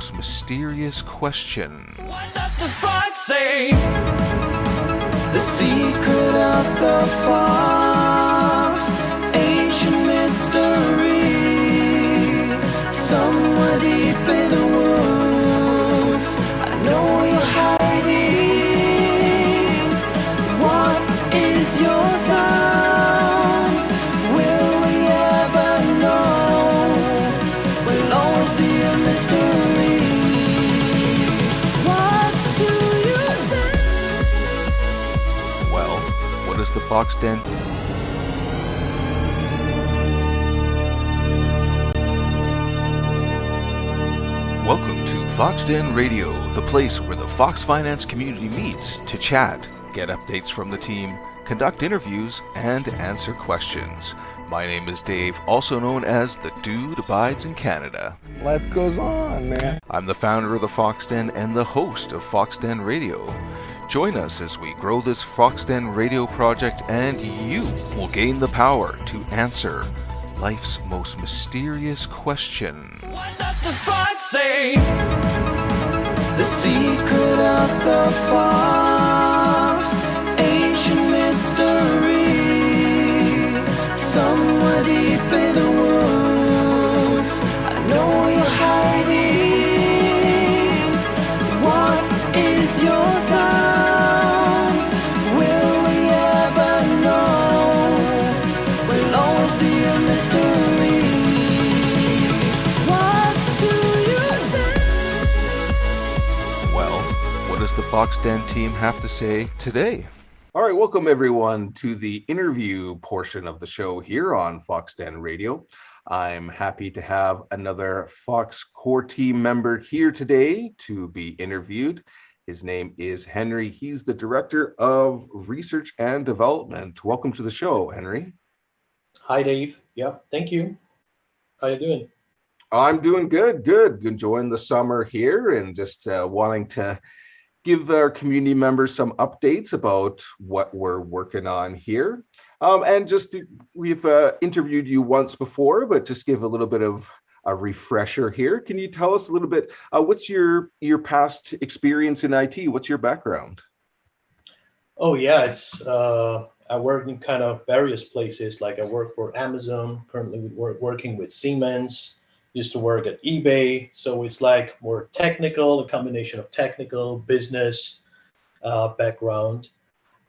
most mysterious question. What does the fox say? The secret of the fox, ancient mystery, somewhere deep in the woods. I know you're hiding. What is your sound? Will we ever know? Will always be a mystery. What do you think? Well, what is the FoxDen? Welcome to FoxDen Radio, the place where the Fox Finance community meets to chat, get updates from the team, conduct interviews, and answer questions. My name is Dave, also known as The Dude Abides in Canada. Life goes on, man. I'm the founder of the FoxDen and the host of FoxDen Radio. Join us as we grow this FoxDen Radio project, and you will gain the power to answer life's most mysterious question. What does the fox say? The secret of the fox, ancient mystery, somewhere deep in the woods. I know you're hiding. What is your sound? Will we ever know? Will always be a mystery. What do you think? Well, what does the FoxDen team have to say today? All right, welcome everyone to the interview portion of the show here on FoxDen Radio. I'm happy to have another Fox core team member here today to be interviewed. His name is Henry. He's the Director of Research and Development. Welcome to the show, Henry. Hi, Dave. Yeah, thank you. How you doing? I'm doing good. Enjoying the summer here and just wanting to give our community members some updates about what we're working on here. We've interviewed you once before, but just give a little bit of a refresher here. Can you tell us a little bit, what's your past experience in IT? What's your background? Oh, yeah, it's I work in kind of various places. Like I work for Amazon, currently working with Siemens, used to work at eBay. So it's like more technical, a combination of technical, business background.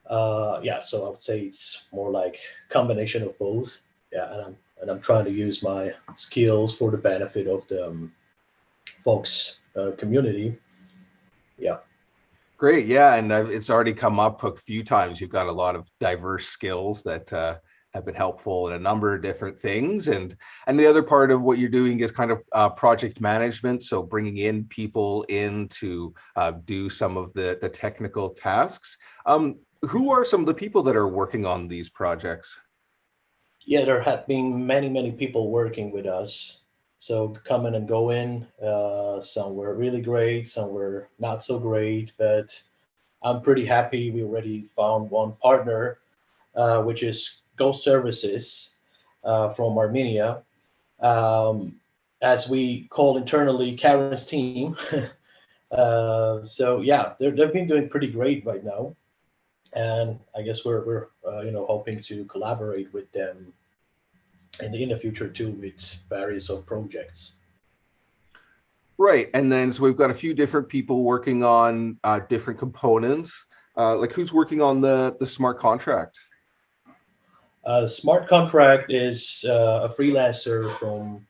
So I would say it's more like combination of both. Yeah, and I'm trying to use my skills for the benefit of the Fox community. Yeah. Great, yeah, and it's already come up a few times. You've got a lot of diverse skills that have been helpful in a number of different things, and the other part of what you're doing is kind of project management, so bringing in people in to do some of the technical tasks. Who are some of the people that are working on these projects? Yeah, there have been many people working with us. So coming and going, some were really great, some were not so great, but I'm pretty happy we already found one partner, which is Ghost Services from Armenia, as we call internally Karen's team. So yeah, they've been doing pretty great right now, and I guess we're hoping to collaborate with them in the future too with various of projects. Right, and then so we've got a few different people working on different components. Like who's working on the smart contract? Smart contract is a freelancer from,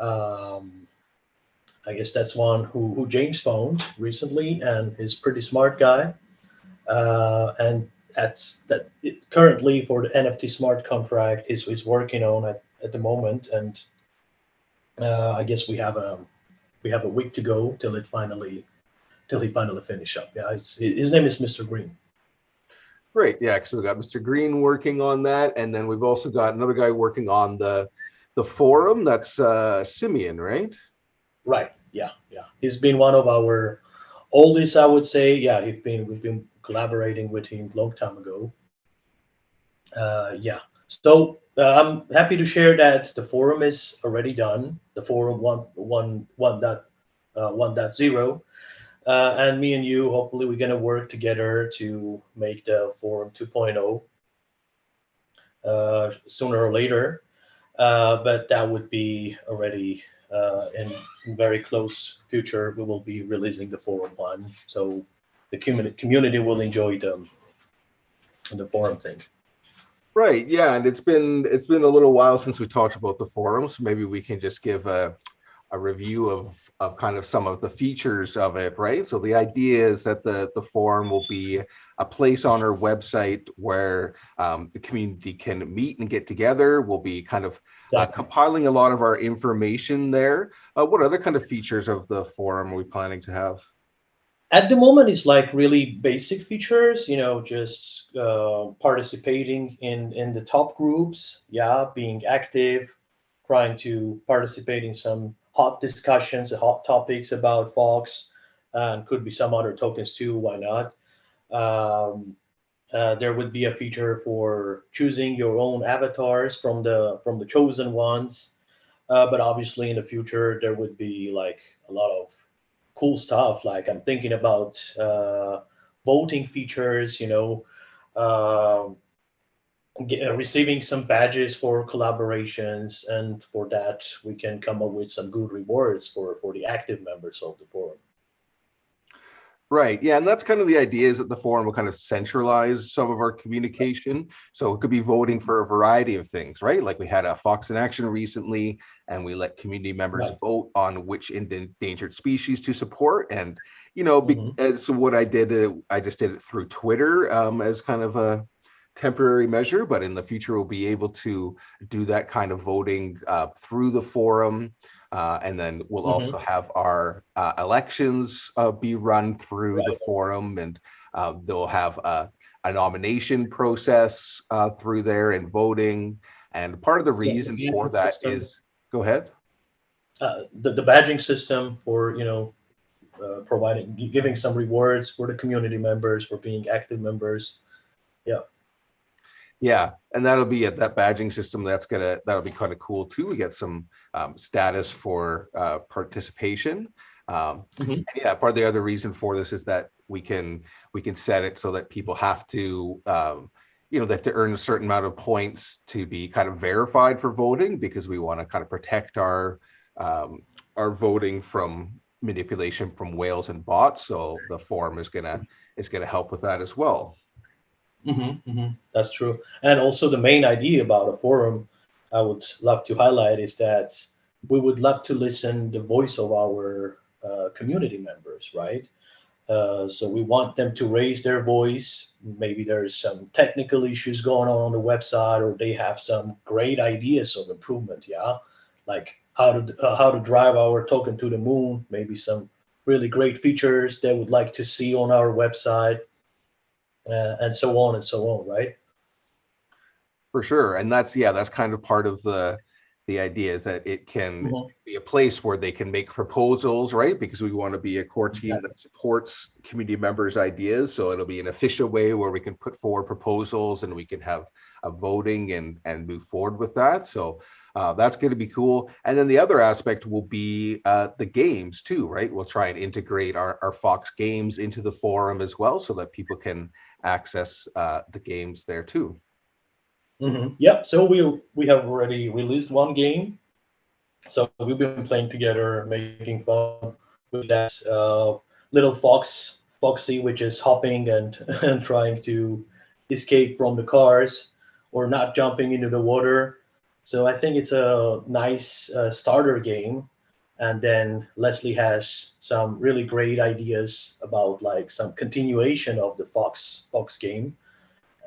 I guess that's one who James found recently, and he's a pretty smart guy. And currently for the NFT smart contract he's working on at the moment, and I guess we have a week to go till he finally finish up. Yeah, his name is Mr. Green. Great, yeah. So we've got Mr. Green working on that, and then we've also got another guy working on the forum. That's Simeon, right? Right. Yeah. He's been one of our oldest, I would say. Yeah, we've been collaborating with him a long time ago. So I'm happy to share that the forum is already done. The forum 1.0 1.0. And me and you, hopefully, we're going to work together to make the forum 2.0 sooner or later. But that would be already in very close future. We will be releasing the forum one, so the community will enjoy the forum thing. Right. Yeah, and it's been a little while since we talked about the forums. Maybe we can just give a review of kind of some of the features of it, right? So the idea is that the forum will be a place on our website where the community can meet and get together. We'll be kind of Exactly. compiling a lot of our information there. What other kind of features of the forum are we planning to have? At the moment, it's like really basic features, just participating in the top groups, yeah, being active, trying to participate in some hot discussions, hot topics about Fox, and could be some other tokens too. Why not? Um, there would be a feature for choosing your own avatars from the chosen ones. But obviously, in the future, there would be like a lot of cool stuff. Like I'm thinking about voting features. Uh, receiving some badges for collaborations, and for that, we can come up with some good rewards for the active members of the forum. Right. Yeah. And that's kind of the idea, is that the forum will kind of centralize some of our communication. So it could be voting for a variety of things, right? Like we had a Fox in Action recently, and we let community members Right. vote on which endangered species to support. And, Mhm. so what I did, I just did it through Twitter as kind of a temporary measure, but in the future, we'll be able to do that kind of voting through the forum. And then we'll Mhm. also have our elections be run through the Right. forum, and they'll have a nomination process through there and voting. And part of the Yes, the reason for badging that system. is, go ahead. The badging system for providing giving some rewards for the community members for being active members. Yeah. Yeah, and that'll be that badging system. That'll be kind of cool too. We get some status for participation. Mhm. And yeah, part of the other reason for this is that we can set it so that people have to they have to earn a certain amount of points to be kind of verified for voting, because we want to kind of protect um, our voting from manipulation from whales and bots. So the forum is gonna help with that as well. That's true. And also, the main idea about a forum, I would love to highlight, is that we would love to listen the voice of our community members, right? So we want them to raise their voice. Maybe there's some technical issues going on the website, or they have some great ideas of improvement. Yeah, like how to drive our token to the moon. Maybe some really great features they would like to see on our website, and so on and so on. Right? For sure. And that's kind of part of the idea, is that it can Mhm. be a place where they can make proposals, right? Because we want to be a core team Exactly. that supports community members' ideas. So it'll be an official way where we can put forward proposals, and we can have a voting and move forward with that. So that's going to be cool. And then the other aspect will be the games too, right? We'll try and integrate our Fox games into the forum as well, so that people can access the games there too. Yep. So we have already released one game. So we've been playing together, making fun with that little Foxy, which is hopping and and trying to escape from the cars or not jumping into the water. So I think it's a nice starter game. And then Leslie has some really great ideas about like some continuation of the Fox game,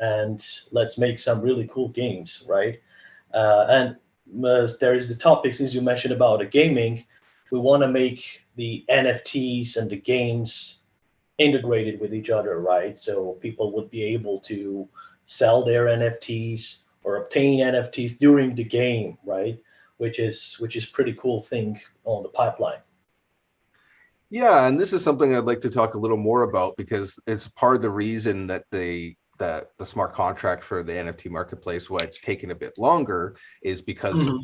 and let's make some really cool games, right? And there is the topic, since you mentioned about the gaming, we want to make the NFTs and the games integrated with each other, right? So people would be able to sell their NFTs or obtain NFTs during the game, right? Which is pretty cool thing on the pipeline. Yeah, and this is something I'd like to talk a little more about, because it's part of the reason that the smart contract for the NFT marketplace, why it's taken a bit longer, is because Mhm.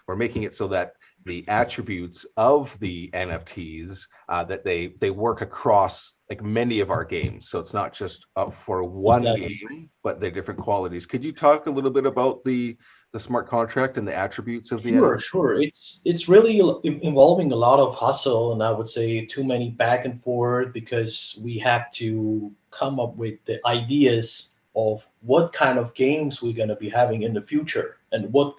we're making it so that the attributes of the NFTs, that they work across like many of our games. So it's not just for one Exactly. game, but they're different qualities. Could you talk a little bit about the smart contract and the attributes of the Sure, NFT? sure. It's really involving a lot of hustle, and I would say too many back and forth because we have to come up with the ideas of what kind of games we're going to be having in the future and what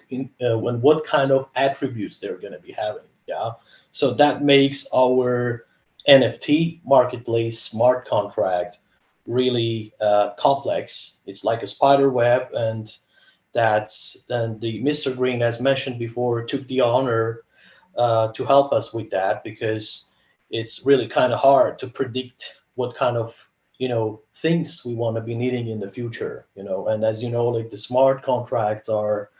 kind of attributes they're going to be having. Yeah. So that makes our NFT marketplace smart contract really complex. It's like a spider web, and the Mr. Green, as mentioned before, took the honor to help us with that because it's really kind of hard to predict what kind of things we want to be needing in the future. And as you know, like the smart contracts are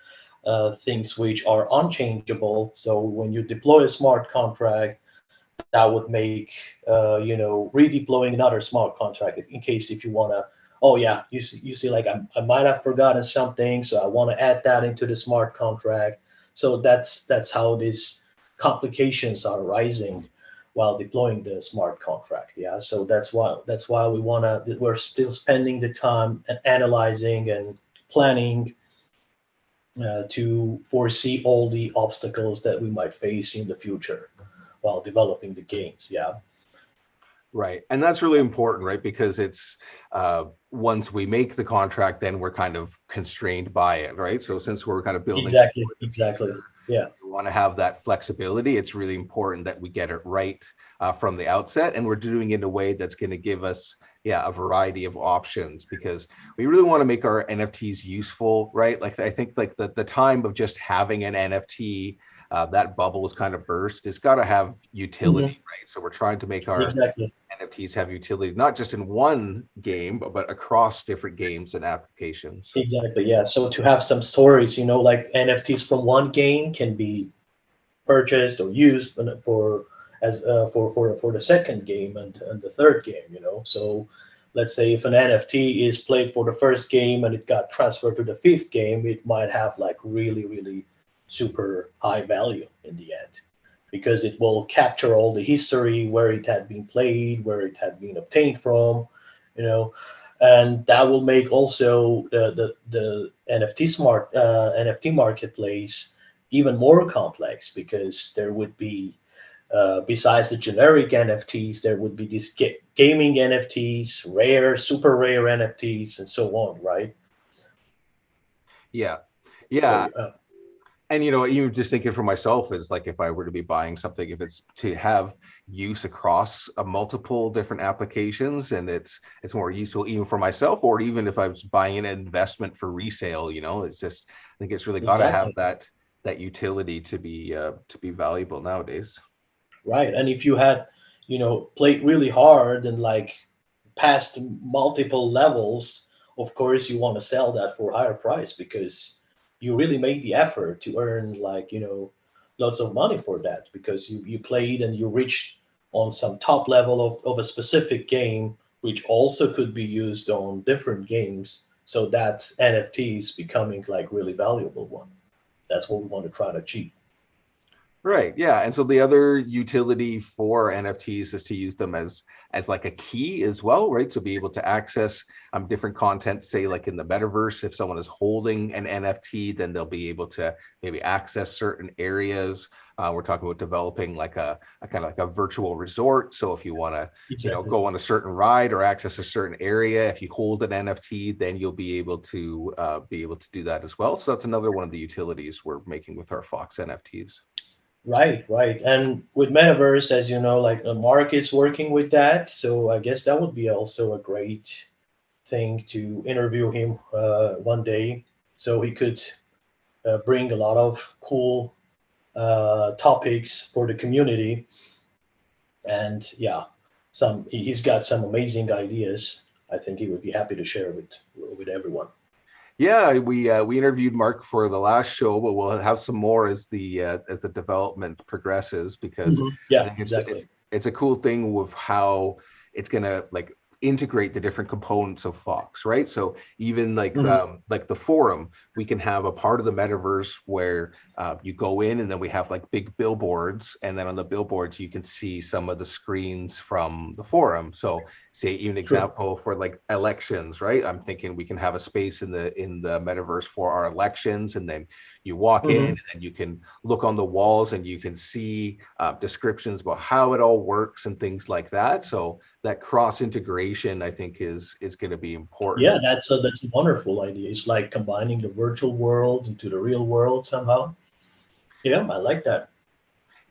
things which are unchangeable. So when you deploy a smart contract, that would make redeploying another smart contract in case if you want to. Oh yeah, you see like I might have forgotten something, so I want to add that into the smart contract. So that's how these complications are arising while deploying the smart contract. Yeah, so that's why we're still spending the time and analyzing and planning to foresee all the obstacles that we might face in the future while developing the games. Yeah. Right. And that's really important, right? Because it's once we make the contract, then we're kind of constrained by it, right? So since we're kind of building Exactly. for the Exactly. future, Yeah. we want to have that flexibility. It's really important that we get it right from the outset, and we're doing it in a way that's going to give us, yeah, a variety of options because we really want to make our NFTs useful, right? Like I think like the time of just having an NFT, that bubble is kind of burst. It's got to have utility, Hmm. right? So we're trying to make our Exactly. NFTs have utility, not just in one game, but across different games and applications. Exactly. Yeah. So to have some stories, like NFTs from one game can be purchased or used for as for the second game and the third game. So let's say if an NFT is played for the first game and it got transferred to the fifth game, it might have like really really super high value in the end because it will capture all the history where it had been played, where it had been obtained from, you know, and that will make also the NFT marketplace even more complex because there would be besides the generic NFTs, there would be these gaming NFTs, rare, super rare NFTs, and so on, right? Yeah. So Yeah. And even just thinking for myself is like if I were to be buying something, if it's to have use across multiple different applications, and it's more useful even for myself, or even if I was buying an investment for resale, it's just I think it's really got to have exactly. that utility to be valuable nowadays. Right. And if you had, played really hard and like passed multiple levels, of course you want to sell that for a higher price because you really made the effort to earn like, lots of money for that because you played and you reached on some top level of a specific game, which also could be used on different games. So that's NFTs becoming like really valuable one. That's what we want to try to achieve. Right. Yeah. And so the other utility for NFTs is to use them as like a key as well, right? So be able to access different content, say like in the metaverse, if someone is holding an NFT, then they'll be able to maybe access certain areas. We're talking about developing like a kind of like a virtual resort. So if you want to, Exactly. go on a certain ride or access a certain area, if you hold an NFT, then you'll be able to do that as well. So that's another one of the utilities we're making with our Fox NFTs. Right, right. And with Metaverse, as you know, like Mark is working with that. So I guess that would be also a great thing to interview him one day so he could bring a lot of cool topics for the community. And yeah, he's got some amazing ideas. I think he would be happy to share with everyone. Yeah, we interviewed Mark for the last show, but we'll have some more as the development progresses because I Yeah, think it's exactly. it's it's a cool thing with how it's gonna like integrate the different components of Fox, right? So even Mhm. like the forum, we can have a part of the metaverse where you go in, and then we have like big billboards, and then on the billboards you can see some of the screens from the forum. So say even True. example for like elections, right? I'm thinking we can have a space in the metaverse for our elections, and then you walk in, Mhm. and then you can look on the walls and you can see descriptions about how it all works and things like that. So that cross integration, I think, is going to be important. Yeah, that's a wonderful idea. It's like combining the virtual world into the real world somehow. Yeah, I like that.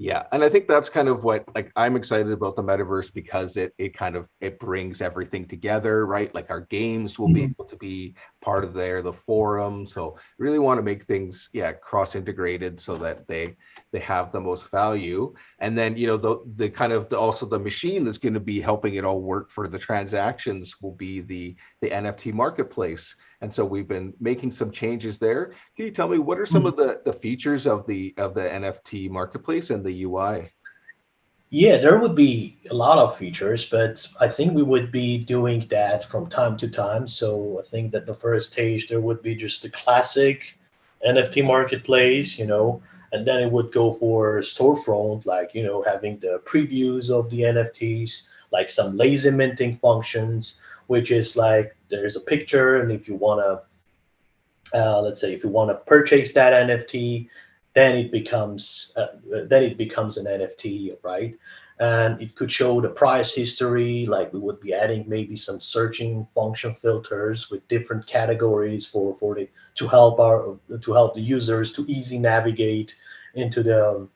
Yeah, and I think that's kind of what like I'm excited about the metaverse, because it kind of it brings everything together, right? Like our games will be Mhm. able to be part of there, the forum. So really want to make things, yeah, cross integrated so that they have the most value. And then, you know, the kind of also the machine that's going to be helping it all work for the transactions will be the NFT marketplace. And so we've been making some changes there. Can you tell me what are some Mhm. of the features of the NFT marketplace and the UI? Yeah, there would be a lot of features, but I think we would be doing that from time to time. So I think that the first stage there would be just the classic NFT marketplace, and then it would go for storefront, like having the previews of the NFTs, like some lazy minting functions, which is like there's a picture, and if you wanna let's say if you want to purchase that NFT, then it becomes an NFT, right? And it could show the price history. Like we would be adding maybe some searching function filters with different categories for the to help the users to easy navigate into the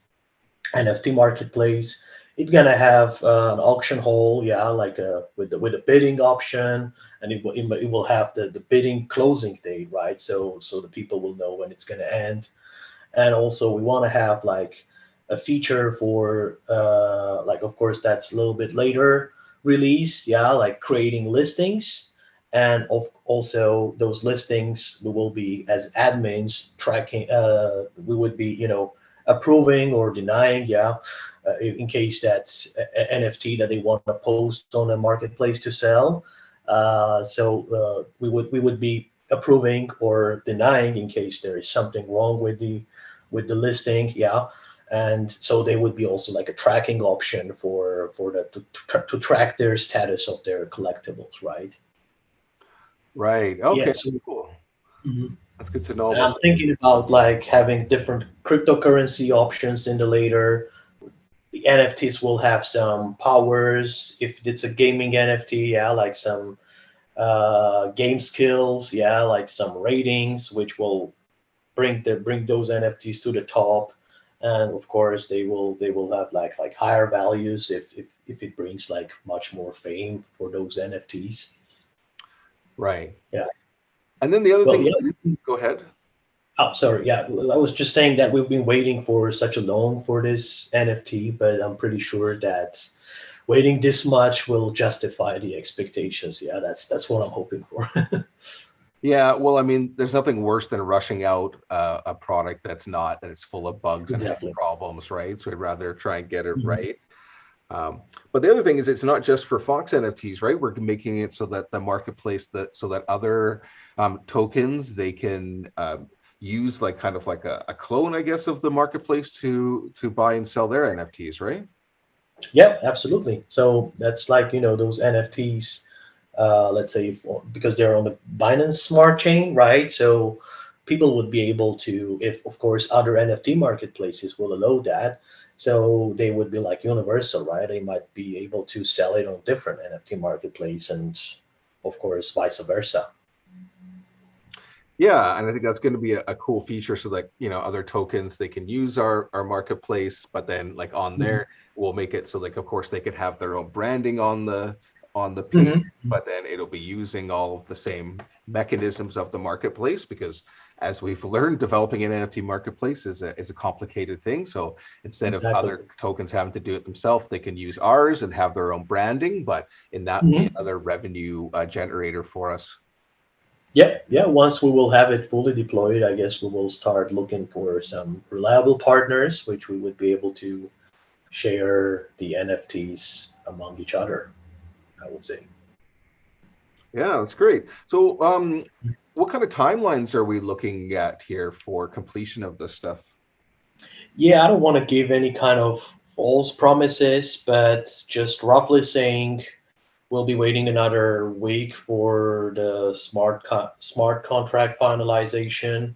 NFT marketplace. It's gonna have an auction hole, yeah, like with a bidding option, and it will have the bidding closing date, right? So the people will know when it's gonna end. And also we want to have like a feature for like of course that's a little bit later release, yeah, like creating listings, and also those listings we will be as admins tracking. We would be approving or denying, yeah, in case that's NFT that they want to post on a marketplace to sell. We would be approving or denying in case there is something wrong with the listing, yeah. And so they would be also like a tracking option for the to track their status of their collectibles, right? Right. Yeah. Okay. So Cool. mhm. That's good to know And about I'm thinking about like having different cryptocurrency options in the later. The NFTs will have some powers. If it's a gaming NFT, yeah, like some game skills, yeah, like some ratings, which will bring those NFTs to the top. And of course, they will have like higher values if it brings like much more fame for those NFTs. right. Yeah. And then the other Well, thing, yeah. go ahead. Oh, sorry. Yeah, I was just saying that we've been waiting for such a long for this NFT, but I'm pretty sure that waiting this much will justify the expectations. Yeah, that's what I'm hoping for. Yeah, well, I mean, there's nothing worse than rushing out a product that it's full of bugs and has Exactly. problems, right? So I'd rather try and get it Mhm. right. But the other thing is, it's not just for Fox NFTs, right? We're making it so that the marketplace that so that other tokens they can use like kind of like a clone, I guess, of the marketplace to buy and sell their NFTs, right? Yeah, absolutely. So that's like those NFTs. Let's say because they're on the Binance Smart Chain, right? So people would be able to, if of course other NFT marketplaces will allow that. So they would be like universal, right? They might be able to sell it on different NFT marketplace, and of course vice versa. Yeah, and I think that's going to be a cool feature so that, you know, other tokens they can use our marketplace, but then like on Mhm. there we'll make it so like of course they could have their own branding on the page, Mhm. but then it'll be using all of the same mechanisms of the marketplace, because as we've learned, developing an NFT marketplace is a complicated thing. So instead of Exactly. other tokens having to do it themselves, they can use ours and have their own branding, but in that be Mhm. another revenue generator for us. Yeah, yeah. Once we will have it fully deployed, I guess we will start looking for some reliable partners, which we would be able to share the NFTs among each other, I would say. Yeah, that's great. So, what kind of timelines are we looking at here for completion of this stuff? Yeah, I don't want to give any kind of false promises, but just roughly saying we'll be waiting another week for the smart contract finalization,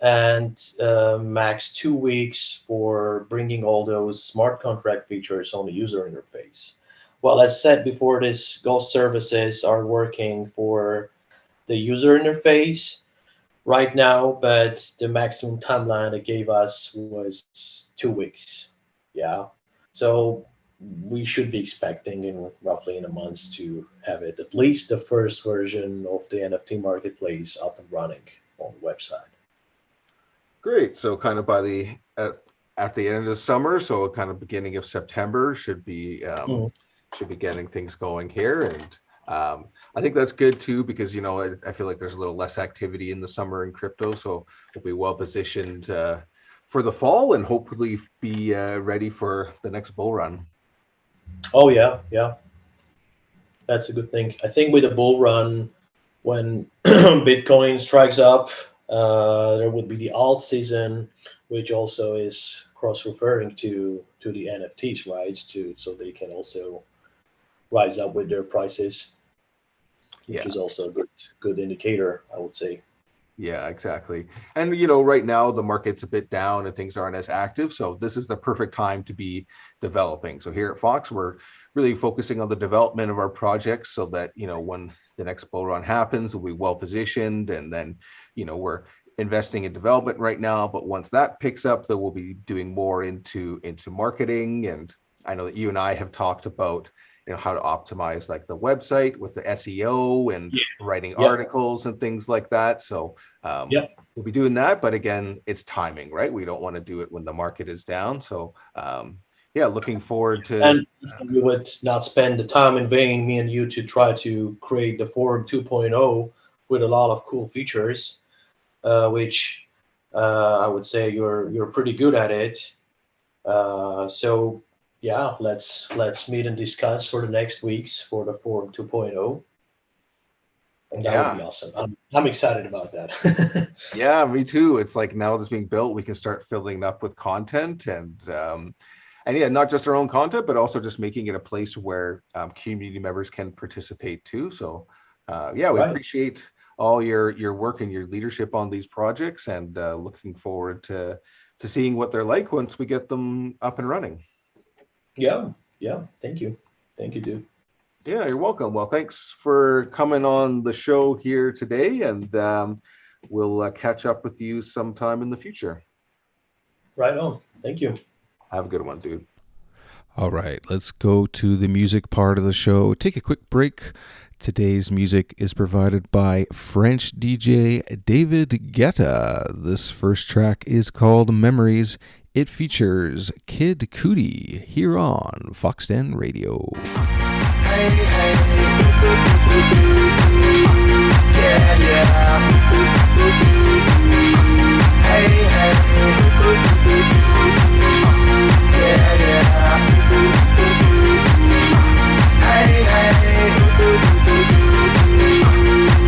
and max 2 weeks for bringing all those smart contract features on the user interface. Well, as said before, this Ghost services are working for the user interface right now, but the maximum timeline they gave us was 2 weeks. Yeah. So we should be expecting in roughly in a month to have it, at least the first version of the NFT marketplace up and running on the website. Great. So, kind of by at the end of the summer, so kind of beginning of September should be getting things going here, and I think that's good too because I feel like there's a little less activity in the summer in crypto, so we'll be well positioned for the fall and hopefully be ready for the next bull run. Oh yeah, yeah, that's a good thing. I think with the bull run, when Bitcoin strikes up, there would be the alt season, which also is cross-referring to the NFTs, right? So they can also rise up with their prices, which is also a good indicator, I would say. Yeah, exactly. And right now the market's a bit down and things aren't as active, so this is the perfect time to be developing. So here at Fox, we're really focusing on the development of our projects so that when the next bull run happens, we'll be well positioned, and then we're investing in development right now, but once that picks up, then we'll be doing more into marketing. And I know that you and I have talked about how to optimize like the website with the SEO and writing articles and things like that. So we'll be doing that, but again, it's timing, right? We don't want to do it when the market is down. So looking forward to. And we would not spend the time in vain, me and you, to try to create the Forum 2.0 with a lot of cool features, which I would say you're pretty good at it. So yeah, let's meet and discuss for the next weeks for the Forum 2.0. And that would be awesome. I'm excited about that. Yeah, me too. It's like now that's being built, we can start filling up with content and not just our own content, but also just making it a place where community members can participate too. So we appreciate all your work and your leadership on these projects, and looking forward to seeing what they're like once we get them up and running. Yeah. Thank you, dude. Yeah, you're welcome. Well, thanks for coming on the show here today, and we'll catch up with you sometime in the future. Right on. Thank you. Have a good one, dude. All right, let's go to the music part of the show. Take a quick break. Today's music is provided by French DJ David Guetta. This first track is called Memories. It features Kid Cudi here on FoxDen Radio. Hey, hey, yeah, yeah. Hey, hey, yeah, yeah. Hey, hey,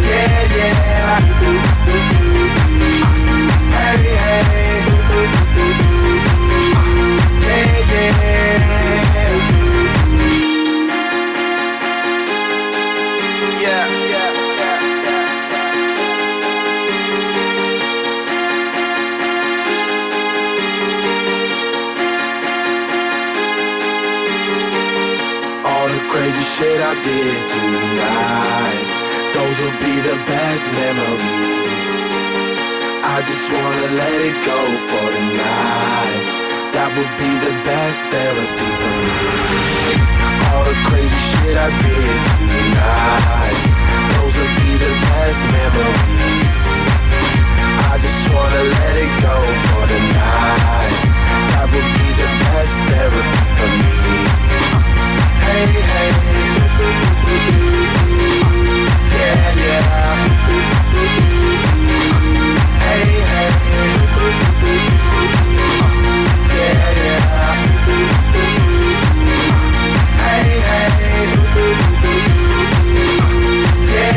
yeah, yeah. Hey, hey, yeah, yeah. Crazy shit I did tonight, those will be the best memories. I just wanna let it go for tonight. That would be the best therapy for me. All the crazy shit I did tonight, those will be the best memories. I just wanna let it go for tonight. That would be the best therapy for me. Hey, hey, yeah, yeah. Hey, hey, yeah, yeah. Hey, hey, yeah,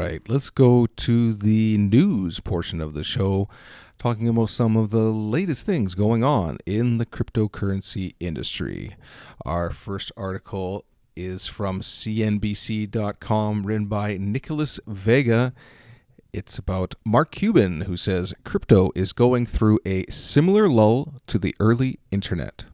right, let's go to the news portion of the show, talking about some of the latest things going on in the cryptocurrency industry. Our first article is from CNBC.com, written by Nicholas Vega. It's about Mark Cuban, who says crypto is going through a similar lull to the early internet.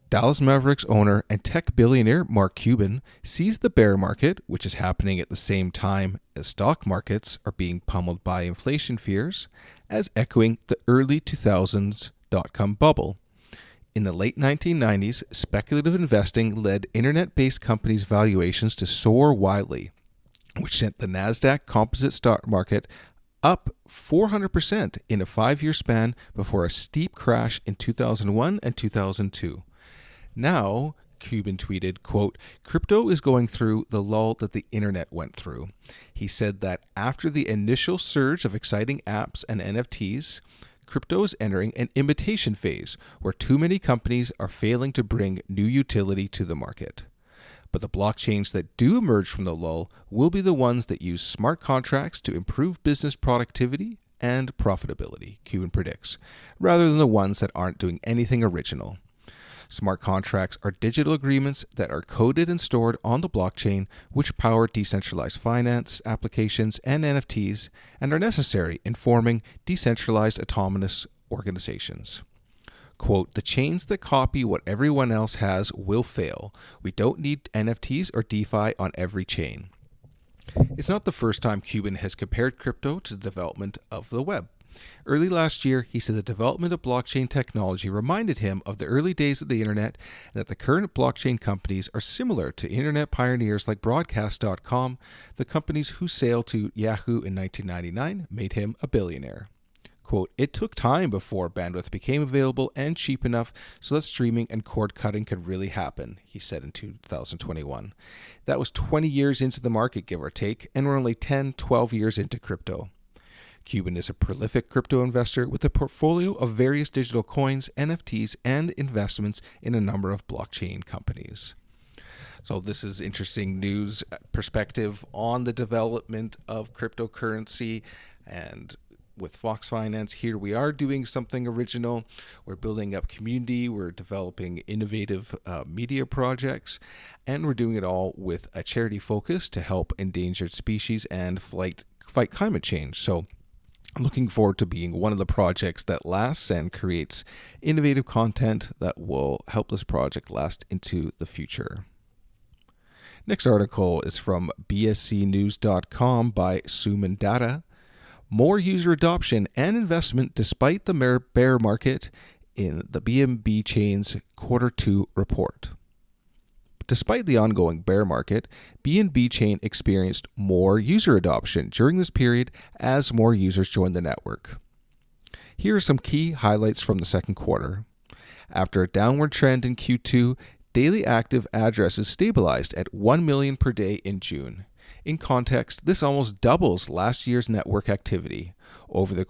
Dallas Mavericks owner and tech billionaire Mark Cuban sees the bear market, which is happening at the same time as stock markets are being pummeled by inflation fears, as echoing the early 2000s dot-com bubble. In the late 1990s, speculative investing led internet-based companies' valuations to soar wildly, which sent the NASDAQ composite stock market up 400% in a 5-year span before a steep crash in 2001 and 2002. Now, Cuban tweeted, quote, "Crypto is going through the lull that the internet went through." He said that after the initial surge of exciting apps and NFTs, crypto is entering an imitation phase where too many companies are failing to bring new utility to the market. But the blockchains that do emerge from the lull will be the ones that use smart contracts to improve business productivity and profitability, Cuban predicts, rather than the ones that aren't doing anything original. Smart contracts are digital agreements that are coded and stored on the blockchain, which power decentralized finance applications and NFTs, and are necessary in forming decentralized autonomous organizations. Quote, "The chains that copy what everyone else has will fail. We don't need NFTs or DeFi on every chain." It's not the first time Cuban has compared crypto to the development of the web. Early last year, he said the development of blockchain technology reminded him of the early days of the internet, and that the current blockchain companies are similar to internet pioneers like Broadcast.com, the companies whose sale to Yahoo in 1999 made him a billionaire. Quote, "It took time before bandwidth became available and cheap enough so that streaming and cord cutting could really happen," he said in 2021. That was 20 years into the market, give or take, and we're only 10, 12 years into crypto. Cuban is a prolific crypto investor with a portfolio of various digital coins, NFTs, and investments in a number of blockchain companies. So this is interesting news perspective on the development of cryptocurrency. And with Fox Finance, here we are doing something original. We're building up community. We're developing innovative media projects. And we're doing it all with a charity focus to help endangered species and fight climate change. So I'm looking forward to being one of the projects that lasts and creates innovative content that will help this project last into the future. Next article is from bscnews.com by Suman Data. More user adoption and investment despite the bear market in the BNB chain's Q2 report. Despite the ongoing bear market, BNB chain experienced more user adoption during this period as more users joined the network. Here are some key highlights from the second quarter. After a downward trend in Q2, daily active addresses stabilized at 1 million per day in June. In context, this almost doubles last year's network activity. Over the